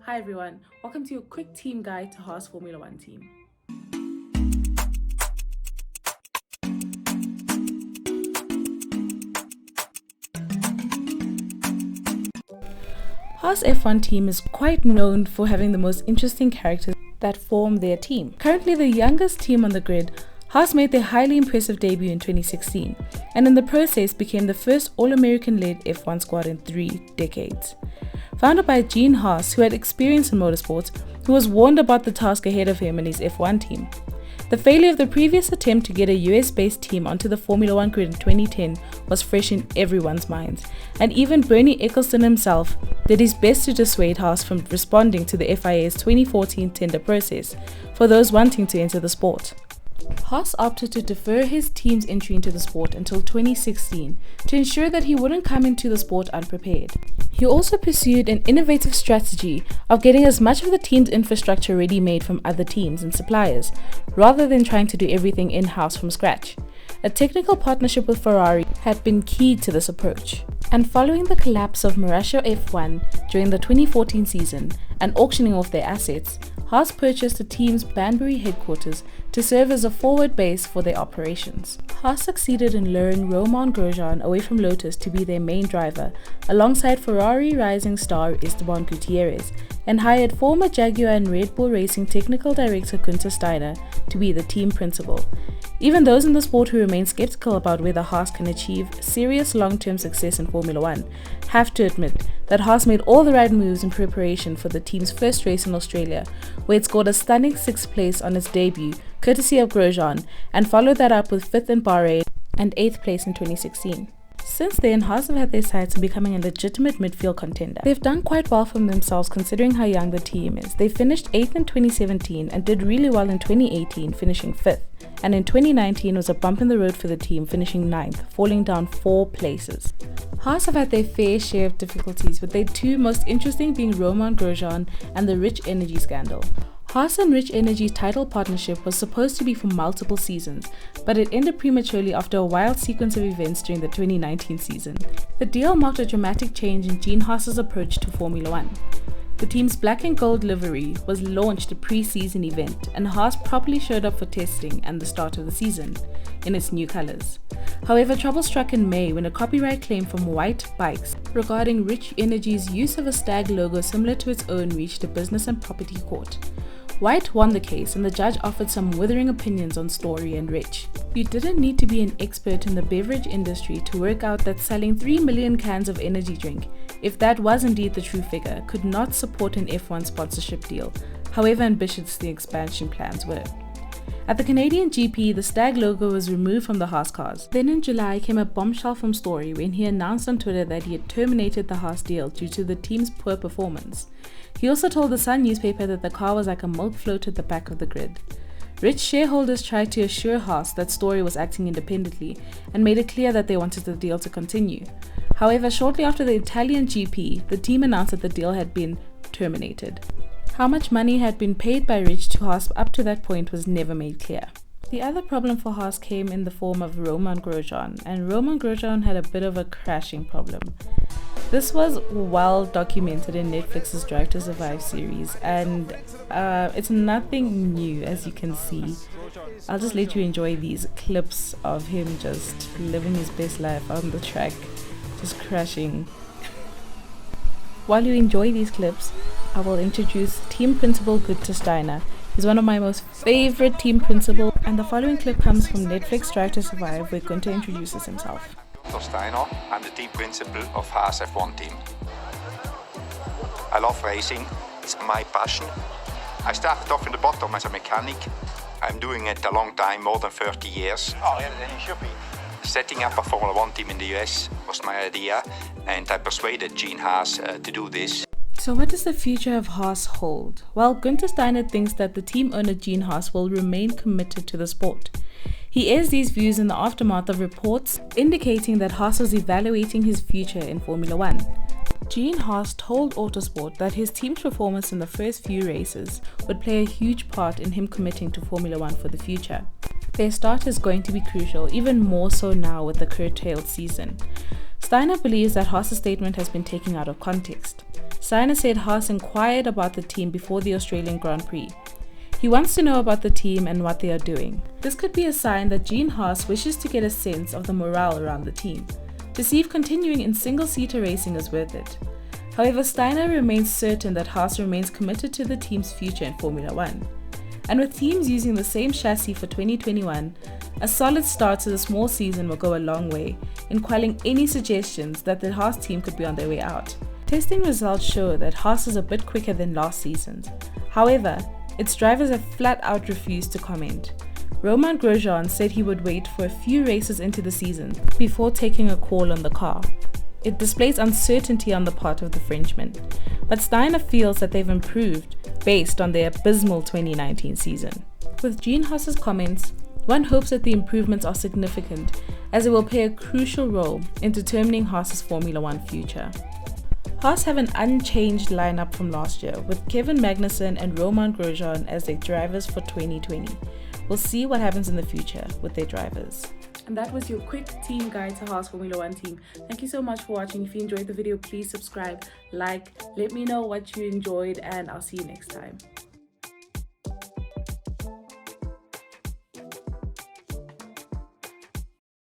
Hi everyone, welcome to your quick team guide to Haas Formula 1 team. Haas F1 team is quite known for having the most interesting characters that form their team. Currently the youngest team on the grid, Haas made their highly impressive debut in 2016 and in the process became the first All-American led F1 squad in 3 decades. Founded by Gene Haas, who had experience in motorsports, who was warned about the task ahead of him and his F1 team. The failure of the previous attempt to get a US-based team onto the Formula 1 grid in 2010 was fresh in everyone's minds, and even Bernie Ecclestone himself did his best to dissuade Haas from responding to the FIA's 2014 tender process for those wanting to enter the sport. Haas opted to defer his team's entry into the sport until 2016 to ensure that he wouldn't come into the sport unprepared. He also pursued an innovative strategy of getting as much of the team's infrastructure ready-made from other teams and suppliers, rather than trying to do everything in-house from scratch. A technical partnership with Ferrari had been key to this approach. And following the collapse of Marussia F1 during the 2014 season and auctioning off their assets, Haas purchased the team's Banbury headquarters to serve as a forward base for their operations. Haas succeeded in luring Romain Grosjean away from Lotus to be their main driver, alongside Ferrari rising star Esteban Gutierrez, and hired former Jaguar and Red Bull Racing technical director Günther Steiner to be the team principal. Even those in the sport who remain skeptical about whether Haas can achieve serious long-term success in Formula 1 have to admit that Haas made all the right moves in preparation for the team's first race in Australia, where it scored a stunning 6th place on its debut, courtesy of Grosjean, and followed that up with 5th in Bahrain and 8th place in 2016. Since then, Haas have had their sights on becoming a legitimate midfield contender. They've done quite well for themselves considering how young the team is. They finished 8th in 2017 and did really well in 2018, finishing 5th. And in 2019 was a bump in the road for the team, finishing 9th, falling down 4 places. Haas have had their fair share of difficulties, with their two most interesting being Romain Grosjean and the Rich Energy scandal. Haas and Rich Energy's title partnership was supposed to be for multiple seasons, but it ended prematurely after a wild sequence of events during the 2019 season. The deal marked a dramatic change in Gene Haas's approach to Formula 1. The team's black and gold livery was launched a pre-season event, and Haas properly showed up for testing and the start of the season in its new colours. However, trouble struck in May when a copyright claim from White Bikes regarding Rich Energy's use of a stag logo similar to its own reached a business and property court. White won the case and the judge offered some withering opinions on Story and Rich. You didn't need to be an expert in the beverage industry to work out that selling 3 million cans of energy drink, if that was indeed the true figure, could not support an F1 sponsorship deal, however ambitious the expansion plans were. At the Canadian GP, the stag logo was removed from the Haas cars. Then in July came a bombshell from Story when he announced on Twitter that he had terminated the Haas deal due to the team's poor performance. He also told the Sun newspaper that the car was like a milk float at the back of the grid. Rich shareholders tried to assure Haas that Story was acting independently and made it clear that they wanted the deal to continue. However, shortly after the Italian GP, the team announced that the deal had been terminated. How much money had been paid by Rich to Haas up to that point was never made clear. The other problem for Haas came in the form of Romain Grosjean, and Romain Grosjean had a bit of a crashing problem. This was well documented in Netflix's Drive to Survive series, and it's nothing new, as you can see. I'll just let you enjoy these clips of him just living his best life on the track, just crashing. While you enjoy these clips, I will introduce team principal Günther Steiner. He's one of my most favorite team principals, and the following clip comes from Netflix Drive to Survive, where Günther introduces himself. Günther Steiner, I'm the team principal of Haas F1 Team. I love racing, it's my passion. I started off in the bottom as a mechanic. I'm doing it a long time, more than 30 years. Oh yeah, then you should be. Setting up a Formula 1 team in the US was my idea, and I persuaded Gene Haas to do this. So what does the future of Haas hold? Well, Günther Steiner thinks that the team owner Gene Haas will remain committed to the sport. He airs these views in the aftermath of reports indicating that Haas was evaluating his future in Formula 1. Gene Haas told Autosport that his team's performance in the first few races would play a huge part in him committing to Formula 1 for the future. Their start is going to be crucial, even more so now with the curtailed season. Steiner believes that Haas's statement has been taken out of context. Steiner said Haas inquired about the team before the Australian Grand Prix. He wants to know about the team and what they are doing. This could be a sign that Gene Haas wishes to get a sense of the morale around the team, to see if continuing in single-seater racing is worth it. However, Steiner remains certain that Haas remains committed to the team's future in Formula 1. And with teams using the same chassis for 2021, a solid start to the small season will go a long way in quelling any suggestions that the Haas team could be on their way out. Testing results show that Haas is a bit quicker than last season's. However, its drivers have flat out refused to comment. Romain Grosjean said he would wait for a few races into the season before taking a call on the car. It displays uncertainty on the part of the Frenchman, but Steiner feels that they've improved based on their abysmal 2019 season. With Gene Haas's comments, one hopes that the improvements are significant, as it will play a crucial role in determining Haas's Formula 1 future. Haas have an unchanged lineup from last year, with Kevin Magnussen and Romain Grosjean as their drivers for 2020. We'll see what happens in the future with their drivers. And that was your quick team guide to Haas Formula 1 team. Thank you so much for watching. If you enjoyed the video, please subscribe, like, let me know what you enjoyed, and I'll see you next time.